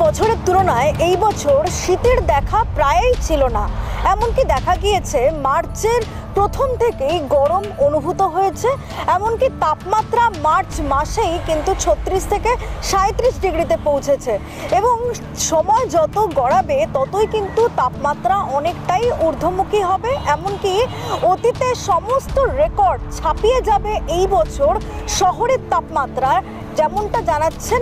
বছরের তুলনায় এই বছর শীতের দেখা প্রায়ই ছিল না। এমনকি দেখা গিয়েছে মার্চের প্রথম থেকেই গরম অনুভূত হয়েছে। এমনকি তাপমাত্রা মার্চ মাসেই কিন্তু 36 থেকে 37 ডিগ্রিতে পৌঁছেছে এবং সময় যত গড়াবে ততই কিন্তু তাপমাত্রা অনেকটাই ঊর্ধ্বমুখী হবে। এমনকি অতীতের সমস্ত রেকর্ড ছাপিয়ে যাবে এই বছর শহরের তাপমাত্রা, যেমনটা জানাচ্ছেন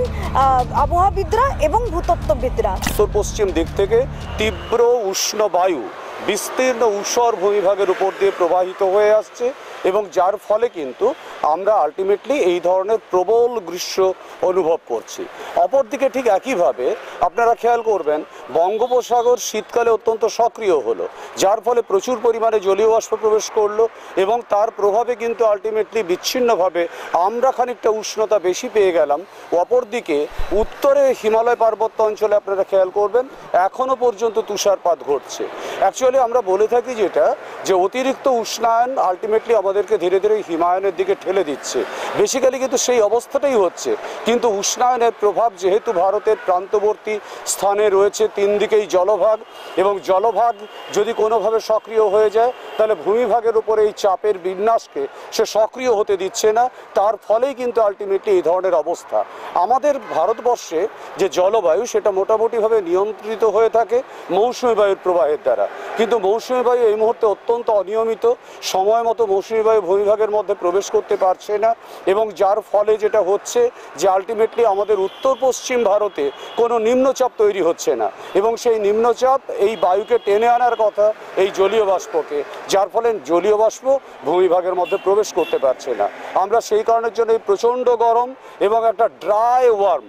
আবহাওয়াবিদরা এবং ভূতত্ত্ববিদরা। উত্তর পশ্চিম দিক থেকে তীব্র উষ্ণ বায়ু বিস্তীর্ণ ঊষর ভূমিভাগের উপর দিয়ে প্রবাহিত হয়ে আসছে এবং যার ফলে কিন্তু আমরা আলটিমেটলি এই ধরনের প্রবল গ্রীষ্ম অনুভব করছি। অপরদিকে ঠিক একইভাবে আপনারা খেয়াল করবেন বঙ্গোপসাগর শীতকালে অত্যন্ত সক্রিয় হলো, যার ফলে প্রচুর পরিমাণে জলীয় বাষ্প প্রবেশ করলো এবং তার প্রভাবে কিন্তু আলটিমেটলি বিচ্ছিন্নভাবে আমরা খানিকটা উষ্ণতা বেশি পেয়ে গেলাম। অপরদিকে উত্তরে হিমালয় পার্বত্য অঞ্চলে আপনারা খেয়াল করবেন এখনও পর্যন্ত তুষারপাত ঘটছে। অ্যাকচুয়ালি আমরা বলে থাকি যেটা যে অতিরিক্ত উষ্ণায়ন আলটিমেটলি আমাদেরকে ধীরে ধীরে হিমায়নের দিকে ঠেলে দিচ্ছে। বেসিক্যালি কিন্তু সেই অবস্থাটাই হচ্ছে, কিন্তু উষ্ণায়নের প্রভাব যেহেতু ভারতের প্রান্তবর্তী স্থানে রয়েছে, তিন দিকেই জলভাগ, এবং জলভাগ যদি কোনোভাবে সক্রিয় হয়ে যায় তাহলে ভূমিভাগের উপরে এই চাপের বিন্যাসকে সে সক্রিয় হতে দিচ্ছে না। তার ফলেই কিন্তু আলটিমেটলি এই ধরনের অবস্থা। আমাদের ভারতবর্ষে যে জলবায়ু সেটা মোটামুটিভাবে নিয়ন্ত্রিত হয়ে থাকে মৌসুমী বায়ুর প্রবাহের দ্বারা, কিন্তু মৌসুমী বায়ু এই মুহূর্তে অত্যন্ত অনিয়মিত। সময় মতো মৌসুমী বায়ু ভূমিভাগের মধ্যে প্রবেশ করতে পারছে না এবং যার ফলে যেটা হচ্ছে যে আলটিমেটলি আমাদের উত্তর পশ্চিম ভারতে কোনো নিম্নচাপ তৈরি হচ্ছে না এবং সেই নিম্নচাপ এই বায়ুকে টেনে আনার কথা এই জলীয় বাষ্পকে, যার ফলে জলীয় বাষ্প ভূমিভাগের মধ্যে প্রবেশ করতে পারছে না। আমরা সেই কারণের জন্য এই প্রচণ্ড গরম এবং একটা ড্রাই ওয়ার্ম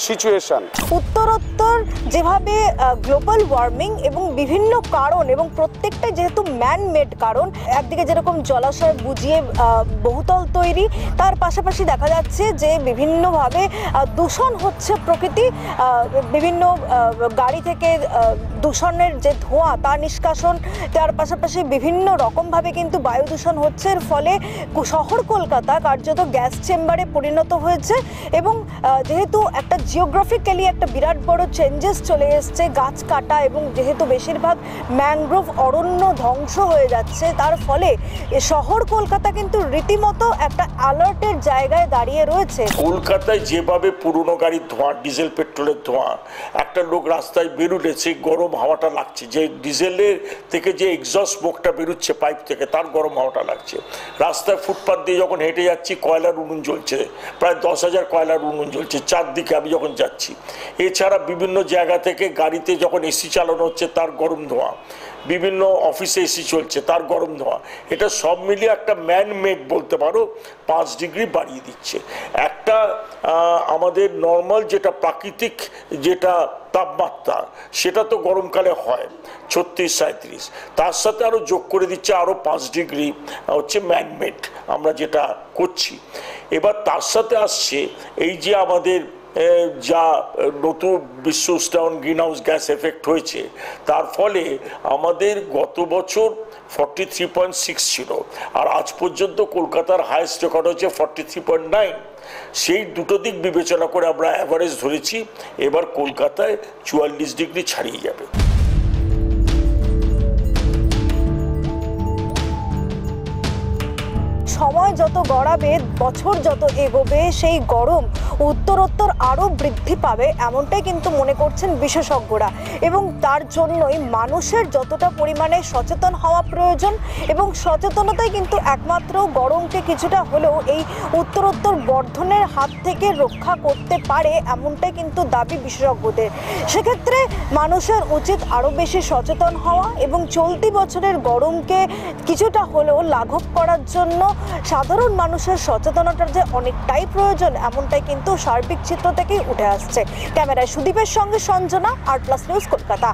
সিচুয়েশন। উত্তরোত্তর যেভাবে গ্লোবাল ওয়ার্মিং এবং বিভিন্ন কারণ এবং প্রত্যেকটা যেহেতু ম্যান মেড কারণ, একদিকে যেরকম জলাশয় বুঝিয়ে বহুতল তৈরি, তার পাশাপাশি দেখা যাচ্ছে যে বিভিন্নভাবে দূষণ হচ্ছে প্রকৃতি। বিভিন্ন গাড়ি থেকে দূষণের যে ধোঁয়া তা নিষ্কাশন, তার পাশাপাশি বিভিন্ন রকমভাবে কিন্তু বায়ু দূষণ হচ্ছে। এর ফলে শহর কলকাতা কার্যত গ্যাস চেম্বারে পরিণত হয়েছে এবং যেহেতু একটা জিওগ্রাফিক্যালি একটা বিরাট বড় চেঞ্জেস চলে এসছে, গাছ কাটা এবং যেহেতু বেশিরভাগ ম্যানগ্রোভ অরণ্য ধ্বংস হয়ে যাচ্ছে, তার ফলে শহর কলকাতা কিন্তু রীতিমতো একটা অ্যালার্টের জায়গায় দাঁড়িয়ে রয়েছে। কলকাতায় যেভাবে পুরনো গাড়ির ধোঁয়া, ডিজেল পেট্রোলের ধোঁয়া, একটা লোক রাস্তায় বেরোলে সেই গরম হাওয়াটা লাগছে, যে ডিজেলের থেকে যে এক্সস্ট স্মোকটা বেরোচ্ছে পাইপ থেকে তার গরম হাওয়াটা লাগছে। রাস্তায় ফুটপাথ দিয়ে যখন হেঁটে যাচ্ছি কয়লার উনুন জ্বলছে, প্রায় 10,000 কয়লার উনুন জ্বলছে চারদিকে আমি যখন যাচ্ছি। এছাড়া বিভিন্ন জায়গা থেকে গাড়িতে যখন এসি চালানো হচ্ছে তার গরম ধোঁয়া, বিভিন্ন অফিসে এসি চলছে তার গরম ধোঁয়া, এটা সব মিলিয়ে একটা ম্যান মেড বলতে পারো 5 ডিগ্রি বাড়িয়ে দিচ্ছে। একটা আমাদের নর্মাল যেটা প্রাকৃতিক যেটা তাপমাত্রা সেটা তো গরমকালে হয় 36-37, তার সাথে আরও যোগ করে দিচ্ছে আরও 5 ডিগ্রি হচ্ছে ম্যানমেড আমরা যেটা করছি। এবার তার সাথে আসছে এই যে আমাদের যা নতুন বিশ্ব উষ্ণায়ন গ্রিন হাউস গ্যাস এফেক্ট হয়েছে, তার ফলে আমাদের গত বছর 43.6 ছিল আর আজ পর্যন্ত কলকাতার হাইয়েস্ট রেকর্ড হচ্ছে 43.9। সেই দুটো দিক বিবেচনা করে আমরা অ্যাভারেজ ধরেছি এবার কলকাতায় 44 ডিগ্রি ছাড়িয়ে যাবে। সময় যত গড়াবে, বছর যত এগোবে, সেই গরম উত্তরোত্তর আরও বৃদ্ধি পাবে এমনটাই কিন্তু মনে করছেন বিশেষজ্ঞরা এবং তার জন্যই মানুষের যতটা পরিমাণে সচেতন হওয়া প্রয়োজন এবং সচেতনতাই কিন্তু একমাত্র গরমকে কিছুটা হলেও এই উত্তরোত্তর বর্ধনের হাত থেকে রক্ষা করতে পারে, এমনটাই কিন্তু দাবি বিশেষজ্ঞদের। সেক্ষেত্রে মানুষের উচিত আরও বেশি সচেতন হওয়া এবং চলতি বছরের গরমকে কিছুটা হলেও লাঘব করার জন্য সাধারণ মানুষের সচেতনতার যে অনেকটাই প্রয়োজন, এমনটাই কিন্তু সার্বিক চিত্র থেকেই উঠে আসছে। ক্যামেরায় সুদীপের সঙ্গে সঞ্জনা, আর প্লাস নিউজ, কলকাতা।